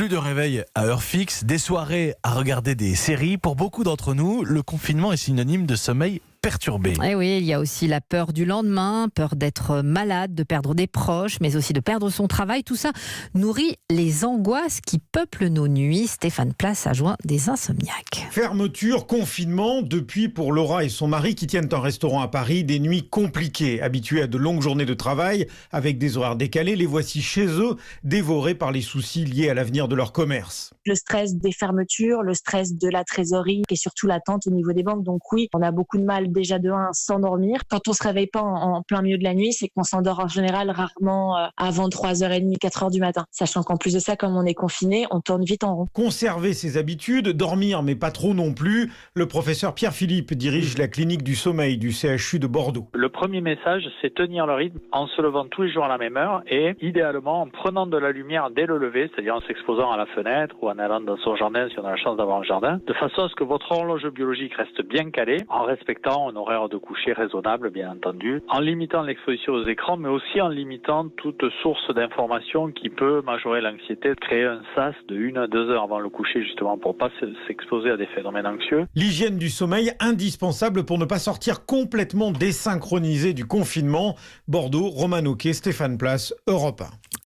Plus de réveil à heure fixe, des soirées à regarder des séries. Pour beaucoup d'entre nous, le confinement est synonyme de sommeil perturbé. Et oui, il y a aussi la peur du lendemain, peur d'être malade, de perdre des proches, mais aussi de perdre son travail. Tout ça nourrit les angoisses qui peuplent nos nuits. Stéphane Place a joint des insomniaques. Fermeture, confinement, depuis pour Laura et son mari qui tiennent un restaurant à Paris, des nuits compliquées. Habitués à de longues journées de travail, avec des horaires décalés, les voici chez eux, dévorés par les soucis liés à l'avenir de leur commerce. Le stress des fermetures, le stress de la trésorerie et surtout l'attente au niveau des banques. Donc oui, on a beaucoup de mal déjà de 1 à s'endormir. Quand on se réveille pas en plein milieu de la nuit, c'est qu'on s'endort en général rarement avant 3h30, 4h du matin. Sachant qu'en plus de ça, comme on est confiné, on tourne vite en rond. Conserver ses habitudes, dormir mais pas trop non plus. Le professeur Pierre Philippe dirige la clinique du sommeil du CHU de Bordeaux. Le premier message, c'est tenir le rythme en se levant tous les jours à la même heure et idéalement en prenant de la lumière dès le lever, c'est-à-dire en s'exposant à la fenêtre ou en allant dans son jardin si on a la chance d'avoir un jardin, de façon à ce que votre horloge biologique reste bien calée en respectant un horaire de coucher raisonnable, bien entendu, en limitant l'exposition aux écrans, mais aussi en limitant toute source d'information qui peut majorer l'anxiété, créer un sas de 1 à 2 heures avant le coucher, justement, pour ne pas s'exposer à des phénomènes anxieux. L'hygiène du sommeil, indispensable pour ne pas sortir complètement désynchronisé du confinement. Bordeaux, Roman Wauquiez, Stéphane Place, Europe 1.